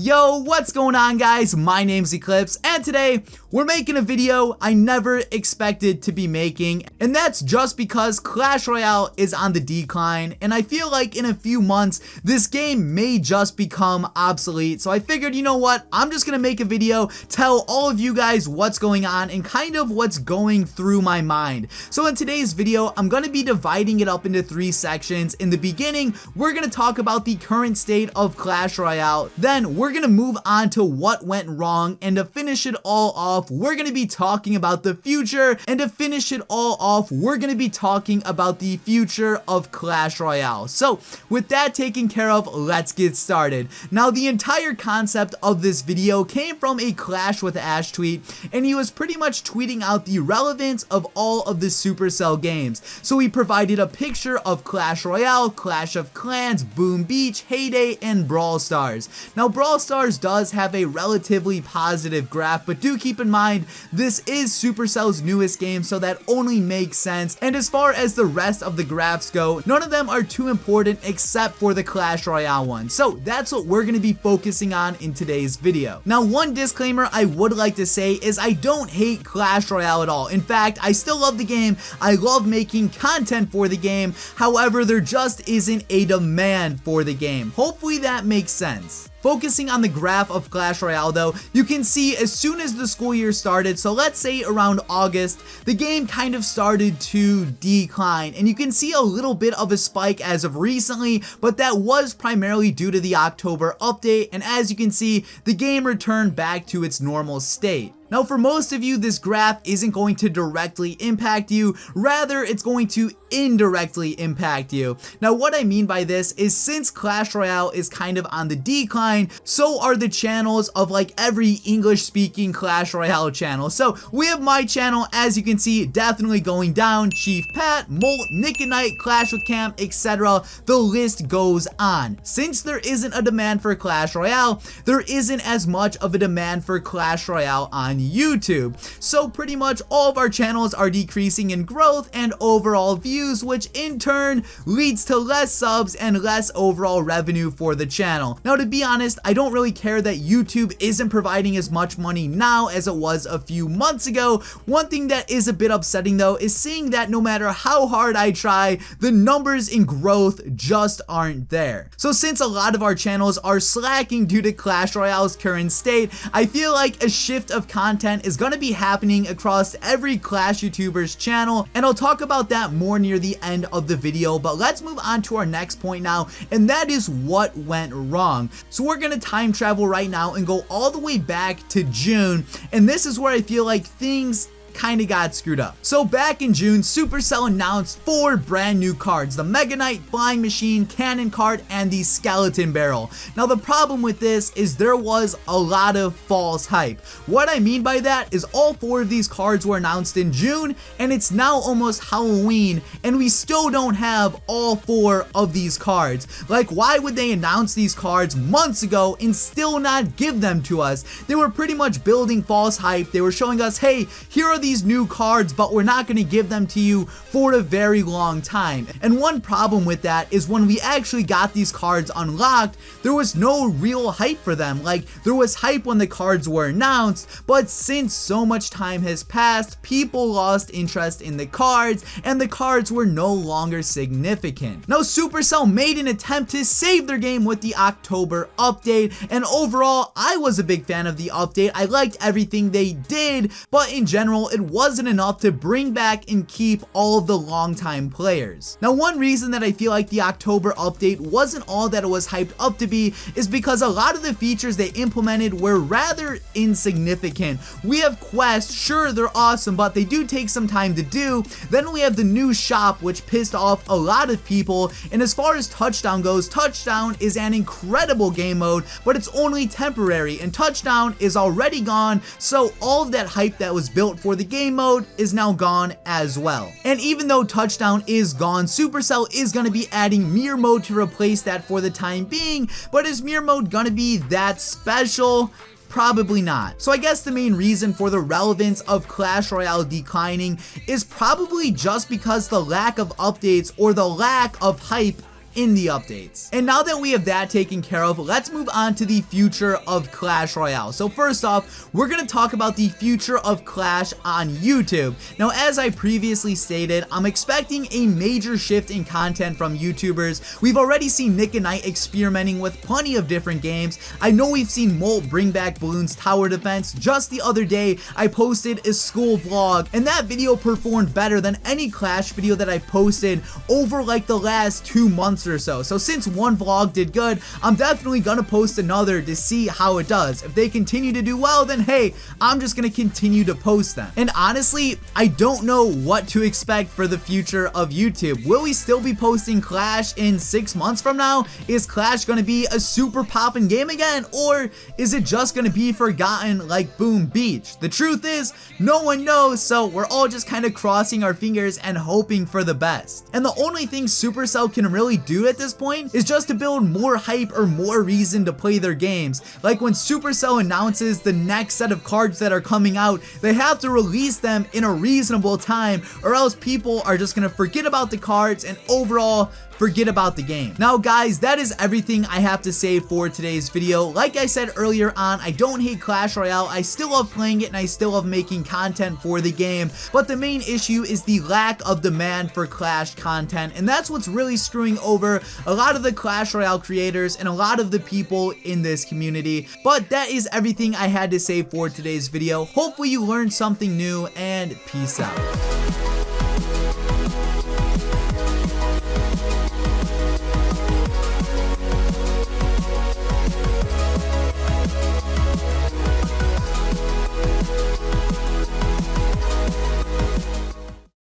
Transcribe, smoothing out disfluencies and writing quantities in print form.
Yo, what's going on, guys? My name's Eclihpse, and today we're making a video I never expected to be making, and that's just because Clash Royale is on the decline, and I feel like in a few months this game may just become obsolete. So I figured, you know what, I'm just gonna make a video, tell all of you guys what's going on and kind of what's going through my mind. So in today's video, I'm gonna be dividing it up into 3 sections. In the beginning, we're gonna talk about the current state of Clash Royale. Then we're gonna move on to what went wrong, and to finish it all off, we're gonna be talking about the future, and to finish it all off, we're gonna be talking about the future of Clash Royale. So with that taken care of, let's get started. Now, the entire concept of this video came from a Clash with Ash tweet, and he was pretty much tweeting out the relevance of all of the Supercell games. So he provided a picture of Clash Royale, Clash of Clans, Boom Beach, Heyday, and Brawl Stars. Now, Brawl Stars does have a relatively positive graph, but do keep in mind this is Supercell's newest game, so that only makes sense. And as far as the rest of the graphs go, none of them are too important except for the Clash Royale one. So that's what we're going to be focusing on in today's video. Now, one disclaimer I would like to say is I don't hate Clash Royale at all. In fact, I still love the game. I love making content for the game. However, there just isn't a demand for the game. Hopefully that makes sense. Focusing on the graph of Clash Royale though, you can see as soon as the school year started, so let's say around August, the game kind of started to decline, and you can see a little bit of a spike as of recently, but that was primarily due to the October update, and as you can see, the game returned back to its normal state. Now, for most of you, this graph isn't going to directly impact you, rather it's going to indirectly impact you. Now, what I mean by this is since Clash Royale is kind of on the decline, so are the channels of like every English-speaking Clash Royale channel. So we have my channel, as you can see, definitely going down, Chief Pat, Molt, Nick and Knight, Clash with Cam, etc. The list goes on. Since there isn't a demand for Clash Royale, there isn't as much of a demand for Clash Royale on YouTube. So pretty much all of our channels are decreasing in growth and overall views, which in turn leads to less subs and less overall revenue for the channel. Now, to be honest, I don't really care that YouTube isn't providing as much money now as it was a few months ago. One thing that is a bit upsetting though is seeing that no matter how hard I try, the numbers in growth just aren't there. So since a lot of our channels are slacking due to Clash Royale's current state, I feel like a shift of content is going to be happening across every Clash YouTuber's channel, and I'll talk about that more near the end of the video. But let's move on to our next point now, and that is what went wrong. So we're going to time travel right now and go all the way back to June, and this is where I feel like things kind of got screwed up. So back in June, Supercell announced 4 brand new cards: the Mega Knight, Flying Machine, Cannon card, and the Skeleton Barrel. Now, the problem with this is there was a lot of false hype. What I mean by that is all 4 of these cards were announced in June, and it's now almost Halloween, and we still don't have all 4 of these cards. Like, why would they announce these cards months ago and still not give them to us? They were pretty much building false hype. They were showing us, hey, here are these new cards, but we're not going to give them to you for a very long time. And one problem with that is when we actually got these cards unlocked, there was no real hype for them. Like, there was hype when the cards were announced, but since so much time has passed, people lost interest in the cards, and the cards were no longer significant. Now, Supercell made an attempt to save their game with the October update, and overall, I was a big fan of the update. I liked everything they did, but in general, it wasn't enough to bring back and keep all of the longtime players. Now, one reason that I feel like the October update wasn't all that it was hyped up to be is because a lot of the features they implemented were rather insignificant. We have quests, sure, they're awesome, but they do take some time to do. Then we have the new shop, which pissed off a lot of people. And as far as Touchdown goes, Touchdown is an incredible game mode, but it's only temporary, and Touchdown is already gone, so all of that hype that was built for the game mode is now gone as well. And even though Touchdown is gone, Supercell is going to be adding Mirror Mode to replace that for the time being, but is Mirror Mode going to be that special? Probably not. So I guess the main reason for the relevance of Clash Royale declining is probably just because the lack of updates or the lack of hype in the updates. And now that we have that taken care of, let's move on to the future of Clash Royale. So first off, we're going to talk about the future of Clash on YouTube. Now, as I previously stated, I'm expecting a major shift in content from YouTubers. We've already seen Nick and Knight experimenting with plenty of different games. I know we've seen Molt bring back Bloons Tower Defense. Just the other day, I posted a school vlog, and that video performed better than any Clash video that I posted over like the last 2 months or so. So since one vlog did good, I'm definitely gonna post another to see how it does. If they continue to do well, then hey, I'm just gonna continue to post them. And honestly, I don't know what to expect for the future of YouTube. Will we still be posting Clash in 6 months from now? Is Clash gonna be a super poppin' game again? Or is it just gonna be forgotten like Boom Beach? The truth is, no one knows, so we're all just kind of crossing our fingers and hoping for the best. And the only thing Supercell can really do at this point is just to build more hype or more reason to play their games. Like when Supercell announces the next set of cards that are coming out, they have to release them in a reasonable time, or else people are just gonna forget about the cards and overall forget about the game. Now guys, that is everything I have to say for today's video. Like I said earlier on, I don't hate Clash Royale. I still love playing it and I still love making content for the game, but the main issue is the lack of demand for Clash content, and that's what's really screwing over a lot of the Clash Royale creators and a lot of the people in this community. But that is everything I had to say for today's video. Hopefully you learned something new, and peace out.